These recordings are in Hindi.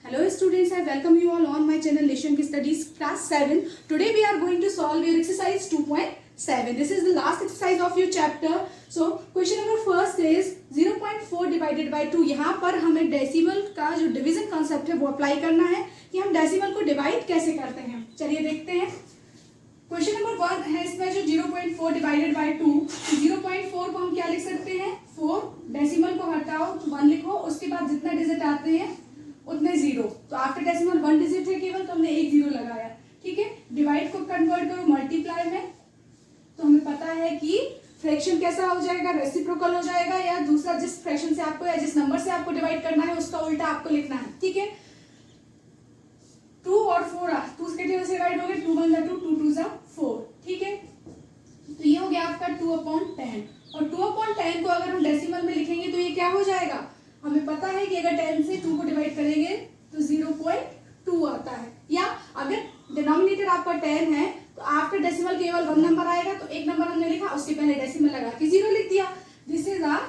Hello students, I welcome you all on my channel Nishank Studies class 7. Today we are going to solve your exercise 2.7. This is the last exercise of your chapter. So question number first is 0.4 divided by 2. यहाँ पर हमें डेसिमल का जो डिवीजन कॉन्सेप्ट है वो अप्लाई करना है कि हम डेसिमल को डिवाइड कैसे करते हैं. चलिए देखते हैं. क्वेश्चन नंबर 1 है इसमें जो 0.4 डिवाइडेड बाय 2. 0.4 को हम क्या लिख सकते हैं 4. डेसिमल को हटाओ 1 लिखो, उसके बाद जितना डिजिट आते हैं उतने 0. तो आफ्टर डेसिमल 1 डिजिट है केवल, तो हमने एक 0 लगाया. ठीक है. डिवाइड को कन्वर्ट करो मल्टीप्लाई में, तो हमें पता है कि फ्रैक्शन कैसा हो जाएगा, रेसिप्रोकल हो जाएगा, या दूसरा जिस फ्रैक्शन से आपको या जिस नंबर से आपको डिवाइड करना है उसका उल्टा आपको लिखना है. ठीक है. 2 और 4 2 के टेबल से डिवाइड हो गए. 2 1 2 2 2 4. ठीक है. तो ये हो गया आपका 2/10. और 2/10 को अगर हम डेसिमल में लिखेंगे तो ये क्या हो जाएगा, हमें पता है कि अगर 10 से 2 को डिवाइड करेंगे तो 0.2 आता है. या अगर डिनोमिनेटर आपका 10 है तो आफ्टर डेसिमल केवल 1 नंबर आएगा, तो एक नंबर हमने लिखा उसके पहले डेसिमल लगा के 0 लिख दिया. This is our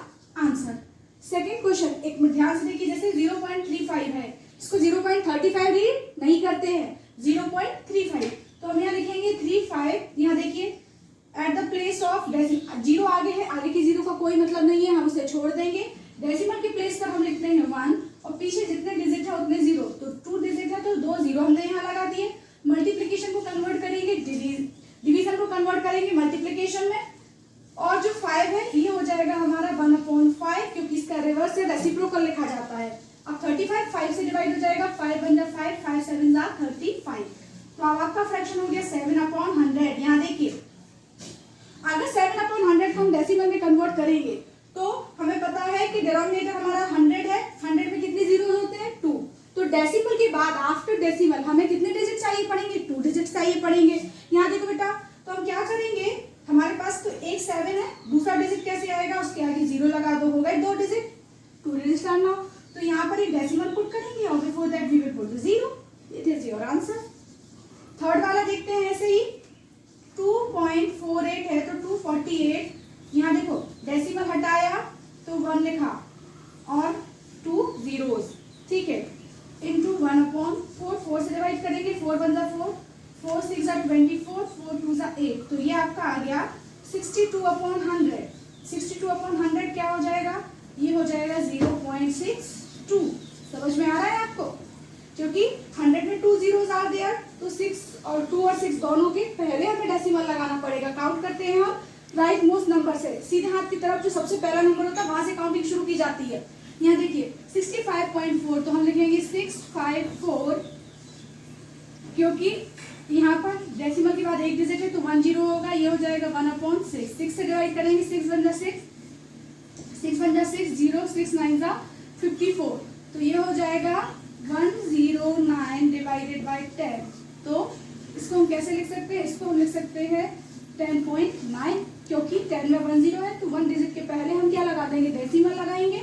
answer. Second question एक ध्यान से देखिए. जैसे 0.35 है, इसको 0.35 रीड नहीं करते हैं, 0.35. तो हम यहाँ लिखेंगे 35. यहाँ देखिए at the place of decimal 0 आगे है, आगे की 0 का कोई मतलब नहीं है, हम उसे छोड़ देंगे. डेसिमल के प्लेस पर हम लिखते हैं 1 और पीछे जितने डिजिट है उतने 0. तो 2 डिजिट है तो 2 0 हमने यहाँ लगा दिए. मल्टीप्लिकेशन को कन्वर्ट करेंगे डिवीजन को कन्वर्ट करेंगे मल्टीप्लिकेशन में. और जो 5 है ये हो जाएगा हमारा 1/5, क्योंकि इसका रिवर्स से रेसिप्रोकल लिखा जाता है. अब 35 5 से डिवाइड हो जाएगा. 5 1 5 5 7 35. तो अब आपका फ्रैक्शन हो गया 7/100. यहाँ देखिए अगर 7/100 को हम डेसिमल में कन्वर्ट करेंगे तो हमें पता है कि डिनोमिनेटर हमारा 100 है. 100 में कितने जीरो होते हैं 2. तो डेसिमल के बाद आफ्टर डेसिमल हमें कितने डिजिट चाहिए पड़ेंगे 2 डिजिट चाहिए पड़ेंगे. यहाँ देखो बेटा, तो हम क्या करेंगे, हमारे पास तो एक 7 है, दूसरा डिजिट कैसे आएगा, उसके आगे 0 लगा दो, हो गए 2 डिजिट. 2 डिजिट करना, तो यहाँ पर एक डेसिमल पुट करेंगे और before that we will put 0. It is your answer. Third वाला देखते हैं. ऐसे ही 2.48 है तो 248. यहाँ देखो डेसिमल हटाया तो 1 लिखा और 2 zeros. ठीक है. इंटू 1/4. 4 से डिवाइड करेंगे. 4 1 4 4 6 24 4 2 8. तो ये आपका आ गया 62/100. 62/100 क्या हो जाएगा, ये हो जाएगा 0.62. समझ में आ रहा है आपको, क्योंकि 100 में 2 zeros आर देयर, तो 6 और 2 और 6 दोनों के पहले हमें डेसिमल लगाना पड़ेगा. काउंट करते हैं हम राइट मोस्ट नंबर से, सीधे हाथ की तरफ जो सबसे पहला नंबर होता है वहां से काउंटिंग शुरू की जाती है. यहाँ देखिए 65.4, तो हम लिखेंगे 654, क्योंकि यहाँ पर डेसिमल के बाद एक डिजिट है तो 1 0 होगा. ये हो जाएगा 1/6. 6 से डिवाइड करेंगे. 6 1 6 6 1 6 0 6 9 54. तो ये हो जाएगा 109 डिवाइडेड बाय 10. तो इसको हम कैसे लिख सकते हैं, इसको हम लिख सकते हैं 10.9, क्योंकि 10 में 1 0 है तो 1 डिजिट के पहले हम क्या लगा देंगे, डेसिमल लगाएंगे.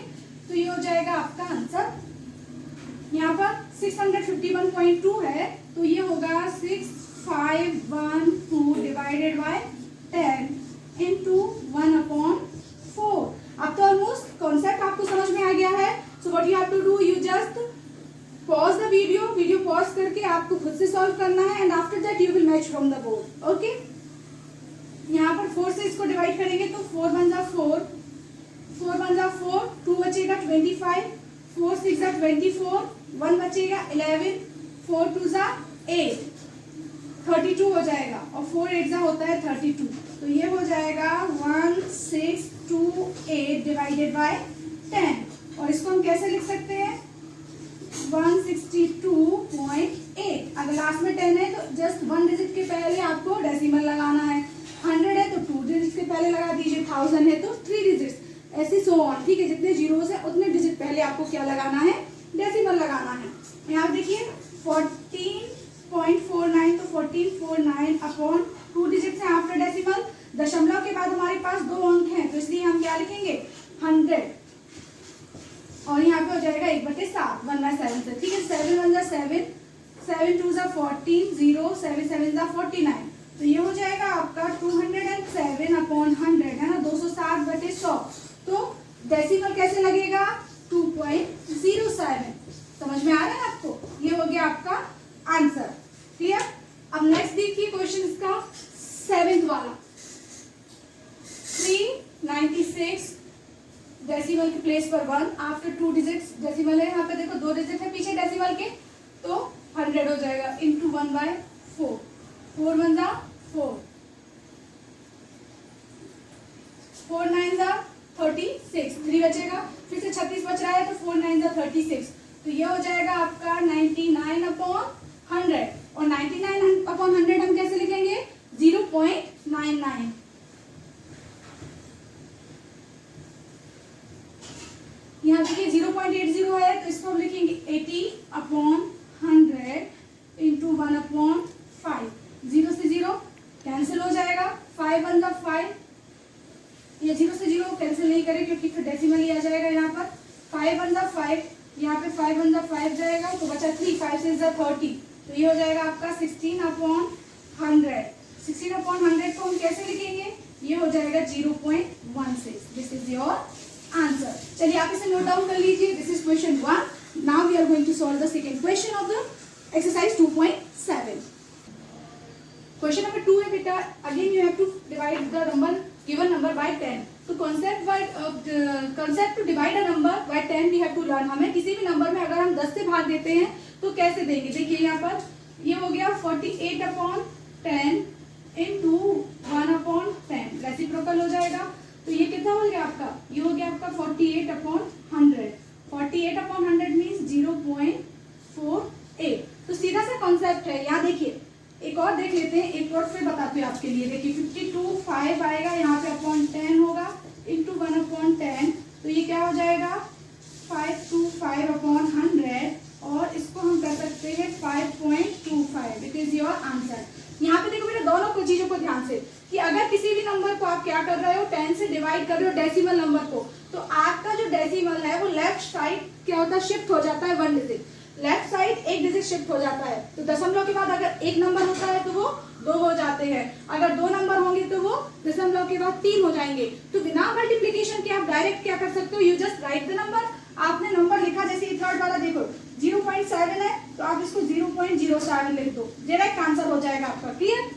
तो ये हो जाएगा आपका आंसर. यहाँ पर 651.2 है तो ये होगा 6512 डिवाइडेड बाय 10 इंटू 1/4. अब तो ऑलमोस्ट कॉन्सेप्ट आपको समझ में आ गया है. So what you have to do, you just pause the video pause करके आपको खुद से सॉल्व करना है, and after that you will match from the board. Okay. यहाँ पर 4 से इसको डिवाइड करेंगे तो 4 1 4 4 1 4 2 बचेगा 25. 4 6 24 1 बचेगा 11. 4 2 8 32 हो जाएगा, और 4 8 होता है 32. तो ये हो जाएगा 1628 डिवाइडेड बाय 10. और इसको हम कैसे लिख सकते हैं 162.8. अगर लास्ट में 10 है तो जस्ट 1 डिजिट के पहले आपको डेसिमल लगाना है. 100 है तो 2 डिजिट के पहले लगा दीजिए. 1000 है तो 3 डिजिट, ऐसे सो ऑन. ठीक है. जितने जीरोस है उतने डिजिट पहले आपको क्या लगाना है, डेसिमल लगाना है. यहाँ देखिए 14.49, तो 1449/2 डिजिट है आफ्टर डेसिमल. दशमलव के बाद हमारे पास 2 अंक हैं, तो इसलिए हम क्या लिखेंगे 100. और यहाँ पे हो जाएगा 1/7 1/7 से. ठीक है. 7 1 7 7 2 14 0 7 7 49. तो ये हो जाएगा आपका 207/100 है ना, 207/100. तो डेसिमल कैसे लगेगा 2.07. समझ में आ रहा है आपको? ये हो गया आपका आंसर। क्लियर? अब नेक्स्ट देखिए क्वेश्चन इसका 7th वाला। 396 डेसिमल के प्लेस पर 1 आफ्टर 2 डिजिट्स। डेसिमल है यहाँ पे, देखो 2 डिजिट है पीछे डेसिमल के, तो 100 हो जाएगा इंटू 1/4। 4 1 जा 4, 4 9 जा 36, 3 बचेगा, फिर से 36 बच रहा है तो 4 9 जा 36, तो ये हो जाएगा आपका 99/100। और 99/100 हम कैसे लिखेंगे? 0.99। यहाँ देखिए 0.80 है तो इसको हम लिखेंगे 80/100 इंटू 1/5। 0 से 0 कैंसिल हो जाएगा, 5 1 जा 5, ये 0 से 0 कैंसिल नहीं करें क्योंकि फिर डेसिमल ही आ जाएगा यहाँ पर। 5 1 जा 5, यहाँ पे 5 1 जा 5 जाएगा तो बचा 3, 5 6 जा 30, तो ये हो जाएगा आपका 16/100। 16/100 को हम कैसे लिखेंगे? ये हो जाएगा 0.16। This is your answer. चलिए आप इसे नोट डाउन कर लीजिए। This is question 1। Now we are going to solve the second question of the exercise 2.7। Question number 2 है बेटा, again you have to divide the number given number by 10। तो concept to divide a number by 10 we have to learn। हमें किसी भी नंबर में अगर हम 10 से भाग देते हैं तो कैसे देंगे? देखिए यहाँ पर ये हो गया 48/10 इंटू 1/10, रेसिप्रोकल हो जाएगा। तो ये कितना हो गया आपका? ये हो गया आपका 48/100। 48/100 मीन्स 0.48। तो सीधा सा कॉन्सेप्ट है। यहाँ देखिए एक और देख लेते हैं, एक और फिर बताते हैं आपके लिए। देखिए 52/5 आएगा, यहाँ पे अपॉन 10 होगा इंटू 1/10, तो ये क्या हो जाएगा 525/100, और इसको हम कर सकते हैं 5.25। It is your answer. यहाँ पे देखो बेटा दोनों को चीजों को ध्यान से, कि अगर किसी भी नंबर को आप क्या कर रहे हो 10 से डिवाइड कर रहे हो डेसिमल नंबर को, तो आपका जो डेसिमल है वो लेफ्ट साइड क्या होता है? शिफ्ट हो जाता है 1 digit. Left side 1 digit shift हो जाता है। तो दशमलव के बाद अगर 1 नंबर होता है तो वो 2 हो जाते हैं, अगर 2 नंबर होंगे तो वो दशमलव के बाद 3 हो जाएंगे। तो बिना मल्टीप्लिकेशन के आप डायरेक्ट क्या कर सकते हो? You just right the number. आपने नंबर लिखा, जैसे ये थर्ड वाला देखो 0.7 है तो आप इसको 0.07 लिख दो, डायरेक्ट आंसर हो जाएगा आपका। क्लियर?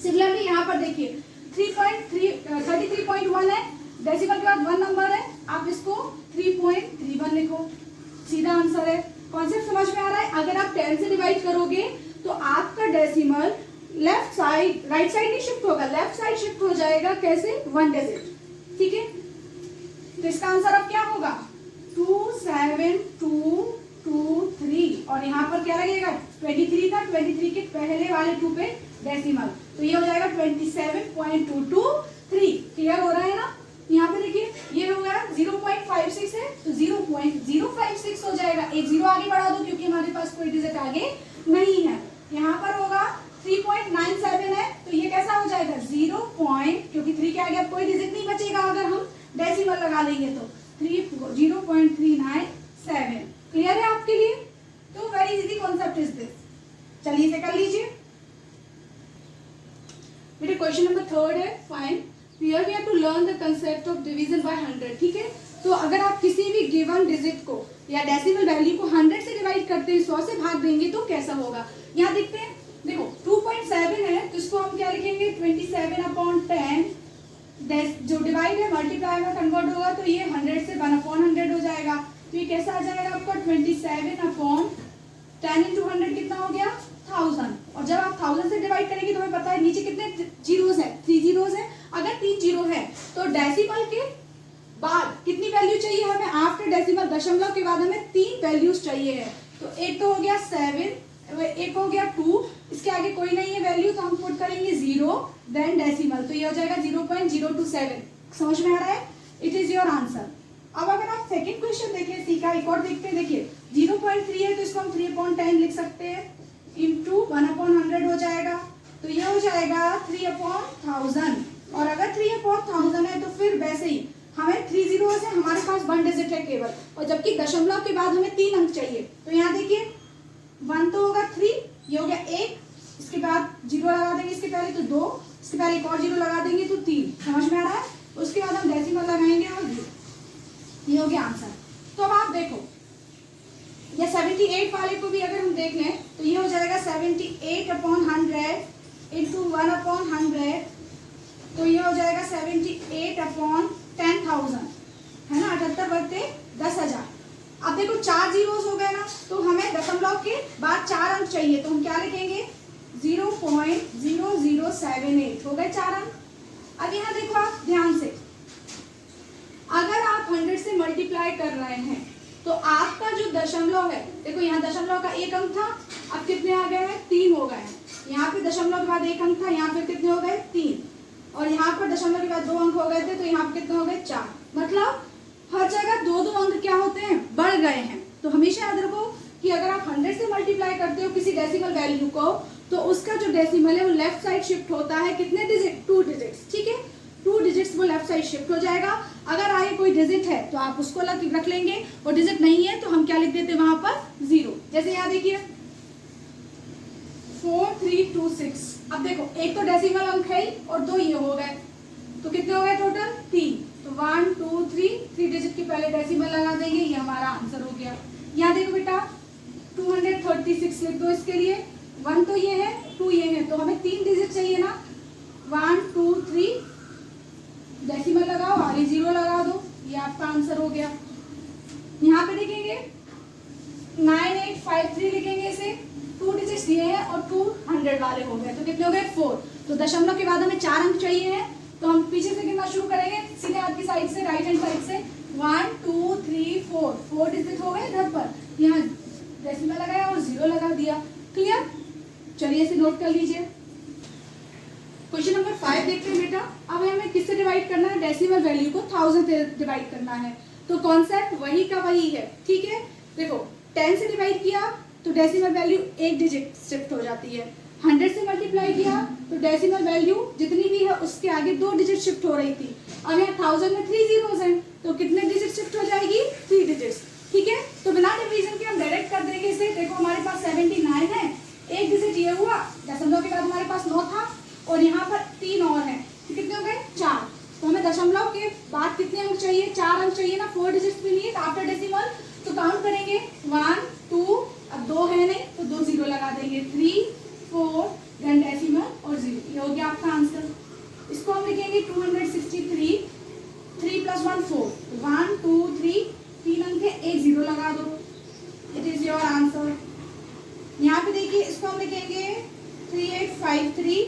सिमिलरली यहाँ पर देखिए 33.1 है, डेसिमल के बाद 1 नंबर है, आप इसको 3.31 लिखो, सीधा आंसर है। कॉन्सेप्ट समझ में आ रहा है? अगर आप 10 से डिवाइड करोगे तो आपका decimal left side, right side नहीं शिफ्ट होगा, लेफ्ट साइड शिफ्ट हो जाएगा। कैसे? 1 डिजिट। ठीक है, तो इसका आंसर अब क्या होगा? 27223, और यहाँ पर क्या लगेगा? 23 था, 23 के पहले वाले 2 पे डेसिमल, तो ये हो जाएगा 27.223। क्लियर हो रहा है ना? यहाँ पे देखिए ये हो गया 0.56 है तो 0.056 हो जाएगा। एक 0 आगे बढ़ा दो क्योंकि हमारे पास कोई डिजिट आगे नहीं है। यहाँ पर होगा 3.97 है तो ये कैसा हो जाएगा? क्योंकि 3 के आगे अब कोई डिजिट नहीं बचेगा अगर हम डेसिमल लगा लेंगे तो 0.397। क्लियर है आपके लिए? तो very easy concept is this. चलिए इसे कर लीजिए। मेरे क्वेश्चन नंबर 3 है, fine. Here we have to learn the concept of division by 100। ठीक है, तो अगर आप किसी भी गिवन डिजिट को या डेसिमल वैल्यू को 100 से डिवाइड करते हैं, 100 से भाग देंगे तो कैसा होगा? यहाँ देखते हैं, देखो 2.7 है तो इसको हम क्या लिखेंगे? 27/10। जो डिवाइड है मल्टीप्लाई में कन्वर्ट होगा तो ये 100 से 1/100 हो जाएगा। तो ये कैसा आ जाएगा आपका? 27/10 इंटू 100 कितना हो गया? 1000। और जब आप 1000 से डिवाइड करेंगे तो हमें पता है नीचे कितने जीरोस है? 3 जीरोस है। अगर 3 जीरो है तो डेसिमल के बाद कितनी वैल्यू चाहिए हमें? आफ्टर डेसिमल, दशमलव के बाद हमें 3 वैल्यूज चाहिए है। तो एक तो हो गया 7, एक हो गया 2, इसके आगे कोई नहीं है वैल्यू तो हम पुट करेंगे 0 देन डेसिमल, तो ये हो जाएगा 0.027। समझ में आ रहा है? It is your answer. अब अगर आप सेकंड क्वेश्चन देखिए, सी का एक और देखते हैं। देखिए 0.3 है तो इसको हम 3/10 लिख सकते हैं इंटू 1/100 हो जाएगा, तो ये हो जाएगा 3/1000। और अगर 3/1000 है तो फिर वैसे ही हमें 3 जीरो से हमारे पास 1 डिजिट है केवल, और जबकि दशमलव के बाद हमें 3 अंक चाहिए। तो यहाँ देखिए 1 तो होगा 3, ये हो गया 1, इसके बाद 0 लगा देंगे इसके पहले तो 2, इसके पहले एक और 0 लगा देंगे तो 3। समझ में आ रहा है? उसके बाद हम डेसिमल लगाएंगे और ये हो गया आंसर। तो अब आप देखो या 78 वाले को भी अगर हम देख लें तो ये हो जाएगा 78/100 इंटू 1/100, तो ये हो जाएगा 78/10,000, है ना, 78/10,000। अब देखो 4 जीरोस हो गए ना, तो हमें दशमलव के बाद 4 अंक चाहिए, तो हम क्या लिखेंगे 0.0078 हो गए 4 अंक। अब यहाँ देखो आप ध्यान से, अगर आप 100 से मल्टीप्लाई कर रहे हैं तो आपका जो दशमलव है, देखो यहाँ दशमलव का 1 अंक था, अब कितने आ गए हैं 3 हो गए हैं। यहाँ पे दशमलव के बाद 1 अंक था, यहाँ पे कितने हो गए 3, और यहाँ पर दशमलव के बाद 2 अंक हो गए थे, तो यहाँ पे कितने हो गए 4। मतलब हर जगह 2-2 अंक क्या होते हैं, बढ़ गए हैं। तो हमेशा याद रखो कि अगर आप 100 से मल्टीप्लाई करते हो किसी डेसिमल वैल्यू को, तो उसका जो डेसिमल है वो लेफ्ट साइड शिफ्ट होता है, कितने डिजिट, 2 डिजिट्स, ठीक है, 2 डिजिट्स वो लेफ्ट साइड शिफ्ट हो जाएगा। अगर आगे कोई डिजिट है तो आप उसको रख लेंगे, और डिजिट नहीं है तो हम क्या लिख देते हैं वहां पर 0। जैसे यहाँ देखिए 4326, अब देखो एक तो डेसिमल अंक है और 2 ये हो गए, तो कितने हो गए टोटल 3, तो 1 2 3 डिजिट के पहले डेसिमल लगा देंगे, ये हमारा आंसर हो गया। यहाँ देखो बेटा 236 लिख दो, इसके लिए 1 तो ये है 2 ये है, तो हमें 3 डिजिट चाहिए ना, 1 2 3 डेसिमल लगाओ, आगे 0 लगा दो, ये आपका आंसर हो गया। यहाँ पे देखेंगे 9853 लिखेंगे, इसे 2 डिजिट्स दिए हैं और 200 वाले हो गए, तो कितने हो गए 4। तो दशमलव के बाद हमें 4 अंक चाहिए हैं, तो हम पीछे से गिनना शुरू करेंगे, सीधे हाथ की साइड से, राइट हैंड साइड से, 1 2 3 4 डिजिट हो गए इधर पर, यहाँ डेसिमल लगाया और 0 लगा दिया। क्लियर, चलिए इसे नोट कर लीजिए। क्वेश्चन नंबर 5 देखते हैं बेटा। अब हमें किससे डिवाइड करना है, डेसिमल वैल्यू को 1000 से डिवाइड करना है, तो कॉन्सेप्ट वही का वही है, ठीक है। देखो 10 से डिवाइड किया तो डेसिमल वैल्यू 1 डिजिट शिफ्ट हो जाती है, 100 से मल्टीप्लाई किया तो डेसिमल वैल्यू जितनी भी है उसके आगे 2 डिजिट शिफ्ट हो रही थी। अब यहाँ 1000 में 3 जीरोस हैं, तो कितने डिजिट शिफ्ट हो जाएगी 3 डिजिट्स, ठीक है। तो बिना डिवीजन के हम डायरेक्ट कर देंगे इसे। देखो हमारे पास 79 है, 1 डिजिट ये हुआ, दशमलव के बाद हमारे पास 9 था और यहाँ पर 3 और हैं, तो कितने हो गए 4। तो हमें दशमलव के बाद कितने अंक चाहिए, 4 अंक चाहिए ना, 4 डिजिट्स के लिए आफ्टर डेसिमल। तो काउंट करेंगे 1 2, अब 2 है नहीं तो 2 0 लगा देंगे, 3 4 देन डेसिमल और 0, ये हो गया आपका आंसर। इसको हम लिखेंगे 263, 3 + 1 4, 1 2 3 3 अंक है, 1 0 लगा दो, इट इज योर आंसर। यहाँ पे देखिए इसको हम लिखेंगे 3853,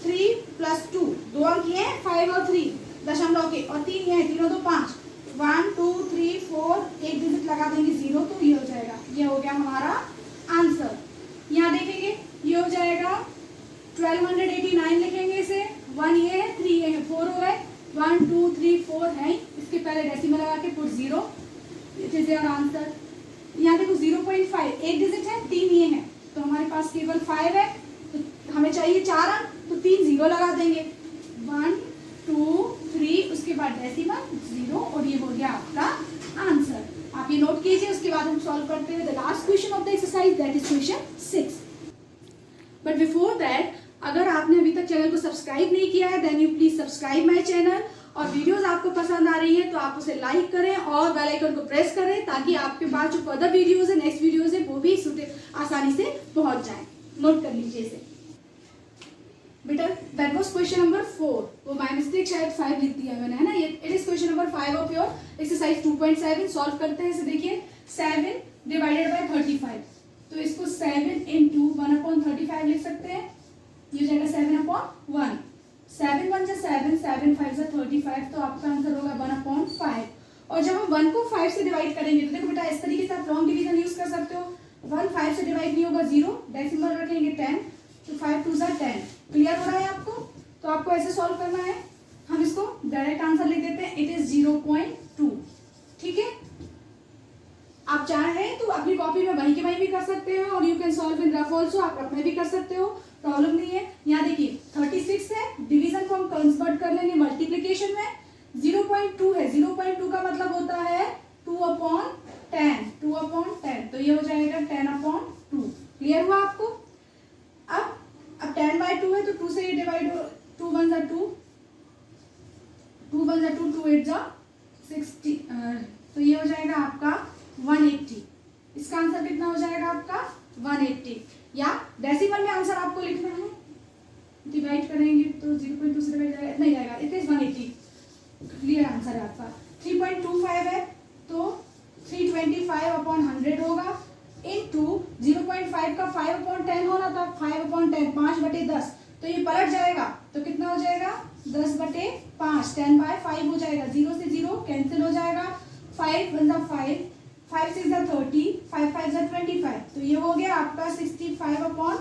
3 + 2, 2 अंक ये 5 और 3 दशमलव के, और 3 ये है, 3 और 2 5, 1 2 3 4, 1 डिजिट लगा देंगे 0, तो ये हो जाएगा, ये हो गया हमारा आंसर। यहाँ देखेंगे ये हो जाएगा 1289 लिखेंगे इसे, 1 ये है 3 ये है, 4 हो गए, 1 2 3 4 है, इसके पहले डेसिमल लगा के put 0, it is your answer. यहाँ देखो 0.5, 1 डिजिट है, 3 ये है, तो हमारे पास केवल 5 है, तो हमें चाहिए 4 अंक, तो 3 0 लगा देंगे, 1 2 3, उसके बाद डेसिमल 0, और ये हो गया आपका आंसर। आप ये नोट कीजिए, उसके बाद हम सॉल्व करते हैं the last question of the exercise, that is question 6। But before that, अगर आपने अभी तक चैनल को सब्सक्राइब नहीं किया है then you please subscribe my channel, और वीडियोस आपको पसंद आ रही है तो आप उसे लाइक करें और बेल आइकन को प्रेस करें, ताकि आपके पास जो फर्दर वीडियोस है, नेक्स्ट वीडियोस है, वो भी आसानी से पहुंच जाए। नोट कर लीजिए इसे बेटा। दैट वाज क्वेश्चन नंबर 4, वो बाय मिस्टेक शायद 5 लिख दिया मैंने, है ना। ये it is question number 5 of your exercise 2.7। Solve करते हैं इसे। देखिए 7 डिवाइडेड बाय 35, तो इसको 7 × 1/35 लिख सकते हैं, ये हो जाएगा 7/1, 7 1 जा 7, 7 5 जा 35, तो आपका आंसर होगा 1/5। और जब हम 1 को 5 से डिवाइड करेंगे तो देखो बेटा इस तरीके से आप लॉन्ग डिवीजन यूज कर सकते हो, 1 5 से डिवाइड नहीं होगा, 0 डेसिमल रखेंगे 10, तो 5 2 जा 10। क्लियर हो रहा है आपको, तो आपको ऐसे सॉल्व करना है। हम इसको डायरेक्ट आंसर लिख देते हैं, इट इज 0.2, ठीक है। आप चाहें तो अपनी कॉपी में वहीं के वहीं भी कर सकते हो, और you can solve in rough also, आप अपने भी कर सकते हो, प्रॉब्लम नहीं है। यहाँ देखिए 36 है, डिवीजन को हम कन्वर्ट कर लेंगे मल्टीप्लिकेशन में, 0.2 है, 0.2 का मतलब होता है 2/10, 2/10, तो ये हो जाएगा 10/2। क्लियर हुआ आपको। अब 10/2 है तो 2 से ये डिवाइड हो, 2 1 जा 2, 2 1 जा 2, 2 8 जा 60, तो ये हो जाएगा आपका 180। इसका आंसर कितना हो जाएगा आपका 180, या डेसिमल में आंसर आपको लिखना है, डिवाइड करेंगे तो 0.2 से डिवाइड जाएगा, इतना ही आएगा, इट इज 180, क्लियर आंसर है आपका। 3.25 है तो 325/100 होगा, इनटू 0.5 का 5/10 होना था, 5/10 5/10, तो ये पलट जाएगा तो कितना हो जाएगा 10/5, 10/5 हो जाएगा, 0 से 0 कैंसिल हो जाएगा, 5 1 5, 5 6 30, 5 5 25, तो ये हो गया आपका 65/10,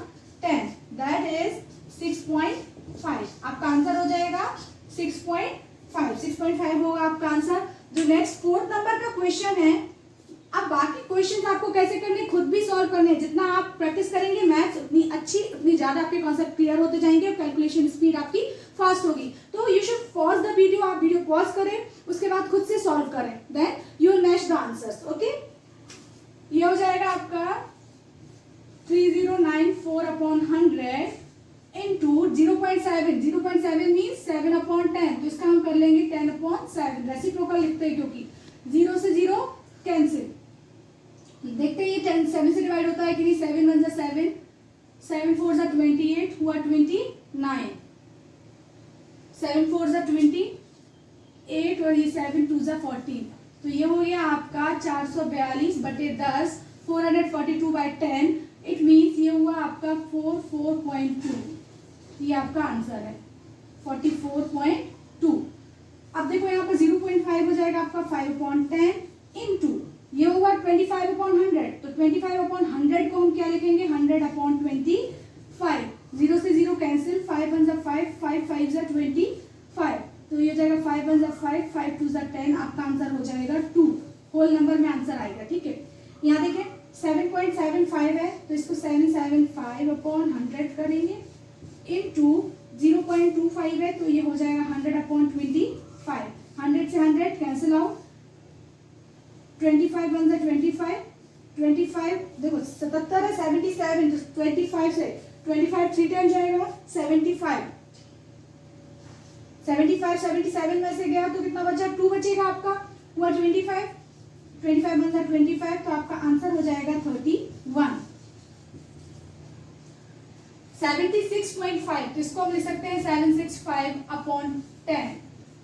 दैट इज 6.5, आपका आंसर हो जाएगा 6.5 होगा आपका आंसर। जो नेक्स्ट 4th नंबर का क्वेश्चन है, अब बाकी क्वेश्चन आपको कैसे करने खुद भी सॉल्व करने, जितना आप प्रैक्टिस करेंगे मैथ्स उतनी अच्छी, उतनी ज्यादा आपके कॉन्सेप्ट क्लियर होते जाएंगे और कैलकुलेशन स्पीड आपकी फास्ट होगी। तो you should pause the video, आप वीडियो पॉज करें, उसके बाद खुद से सॉल्व करें, then you will match the answers. Okay, ये हो जाएगा आपका 3094/100 इंटू 0.7, 0.7 मीन्स 7/10, तो इसका हम कर लेंगे 10/7, रेसिप्रोकल लिखते हैं क्योंकि 0 से 0 कैंसिल, देखते हैं ये 10 7 से डिवाइड होता है कि नहीं, 7 1 7, 7 4 28 हुआ 29, 7 4 28 और ये 7 2 14, तो ये हो गया आपका 442/10, 442/10, इट मीन्स ये हुआ आपका 44.2, ये आपका आंसर है 44.2। अब देखो यहाँ पर 0.5 हो जाएगा आपका 5/10 इंटू ये हुआ 25/100, तो 25/100 को हम क्या लिखेंगे 100/25, 0 से 0 कैंसिल, 5 1 5, 5 5 25, तो ये हो जाएगा 5 1 5, 5 2 10, आपका आंसर हो जाएगा 2, होल नंबर में आंसर आएगा। ठीक है, यहाँ देखें 7.75 है तो इसको 775/100 करेंगे, इनटू 0.25 है तो ये हो जाएगा 100/25, 100 से 100 कैंसिल आउट, 25 1 25, 25 देखो 77 है, 77, तो 25 से 25 3 टाइम जाएगा 75, 77 में से गया तो कितना बचा 2 बचेगा आपका, हुआ 25, 25 1 25, तो आपका आंसर हो जाएगा 31। 76.5, तो इसको हम लिख सकते हैं 765/10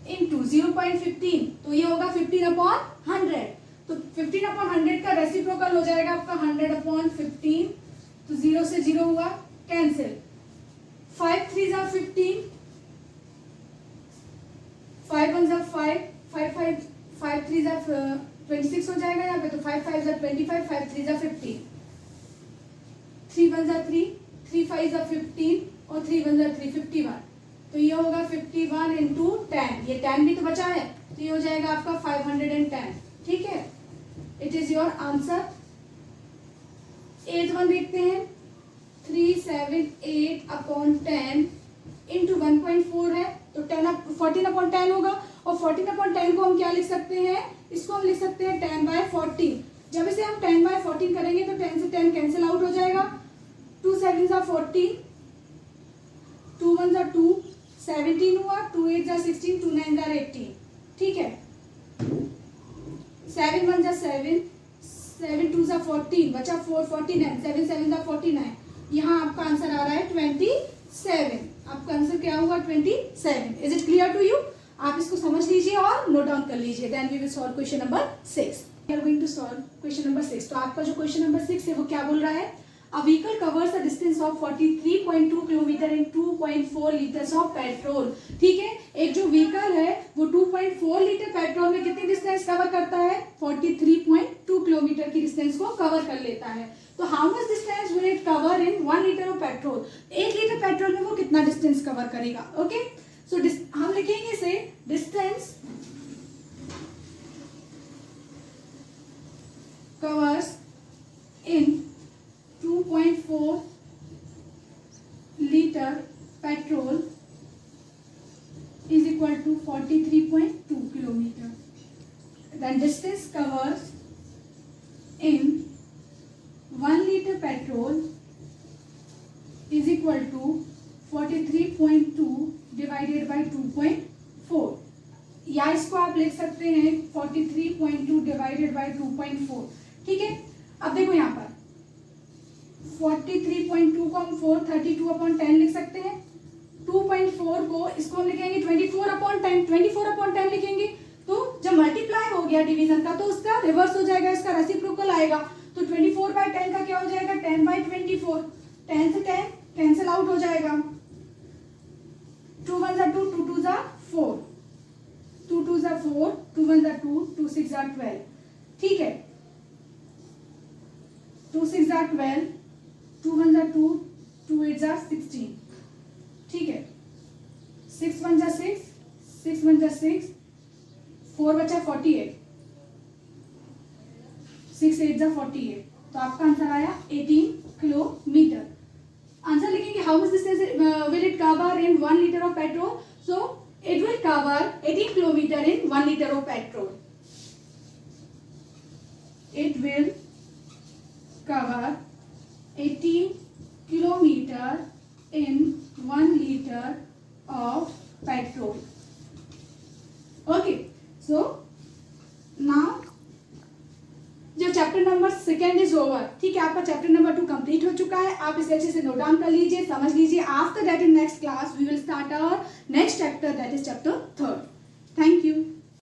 इंटू 0.15, तो ये होगा 15/100, तो 15/100 का रेसिप्रोकल हो जाएगा आपका 100/15, तो 0 से 0 हुआ कैंसिल, 5 3 15, 5 1 5, 5 3 26 हो जाएगा यहाँ पे, तो 5 5 25, 5 3 15, 3 1 3, 3 5 15 और 3 1 3 51, तो ये होगा 51 इंटू 10, ये 10 भी तो बचा है, तो ये हो जाएगा आपका 510। ठीक है, it is your answer. 8th one देखते हैं, 378/10 इंटू 1.4 है तो 14/10 होगा, और 14/10 को हम क्या लिख सकते हैं, इसको हम लिख सकते हैं 10/14, जब इसे हम 10/14 करेंगे तो 10 से 10 कैंसिल आउट हो जाएगा, 2 7 14, 2 1 2, 17 हुआ, 2 8 16, 2 9 18, ठीक है, 7 1 7, 7 2 14, बचा 4 49, 7 7 49, यहाँ आपका आंसर आ रहा है 27, आपका आंसर क्या हुआ 27। Is it clear to you? आप इसको समझ लीजिए और नोट डाउन कर लीजिए, then we will solve question number 6। We are going to solve question number 6। तो आपका जो क्वेश्चन नंबर 6 है वो क्या बोल रहा है, a vehicle covers a distance of 43.2 kilometre in 2.4 litres of petrol. ठीक है, एक जो व्हीकल है वो 2.4 लीटर पेट्रोल में कितनी डिस्टेंस कवर करता है, 43.2 किलोमीटर की डिस्टेंस को कवर कर लेता है। तो how much distance will it cover in 1 litre of petrol, 1 litre petrol में वो कितना डिस्टेंस कवर करेगा। ओके, सो हम लिखेंगे इसे distance covers in 2.4 litre petrol is equal to 43.2 kilometer. The distance covers in 1 liter petrol is equal to 43.2 divided by 2.4, या इसको आप लिख सकते हैं 43.2 divided by 2.4। ठीक है, अब देखो यहाँ पर 43.2 को हम 432/10 लिख सकते हैं। 2.4 को इसको हम लिखेंगे 24/10, 24/10 लिखेंगे। तो जब मल्टीप्लाई हो गया डिवीजन का तो उसका रिवर्स हो जाएगा, इसका रेसिप्रोकल आएगा। तो 24/10 का क्या हो जाएगा, 10/24। 10 से 10 कैंसिल आउट हो जाएगा। 2 1 2, 2 2 4, 2 2 4, 2 1 2, 2 6 12। ठीक है, 2 6 12, 2 1 2, 2 8 16। ठीक है, 6 1 6, 6 1 6, 4 बचा 48, 6 8 48। तो आपका आंसर आया 18 किलोमीटर। आंसर लिखेंगे how much distance will it cover in 1 liter of petrol। So it will cover 18 kilometre in 1 liter of petrol। It will cover 18 kilometer in 1 liter of petrol। Okay, so now जो चैप्टर नंबर 2 इज ओवर। ठीक है, आपका चैप्टर नंबर 2 कंप्लीट हो चुका है। आप इसे अच्छे से नोट डाउन कर लीजिए, समझ लीजिए। After that in next class we will start our next chapter, that is chapter 3। Thank you.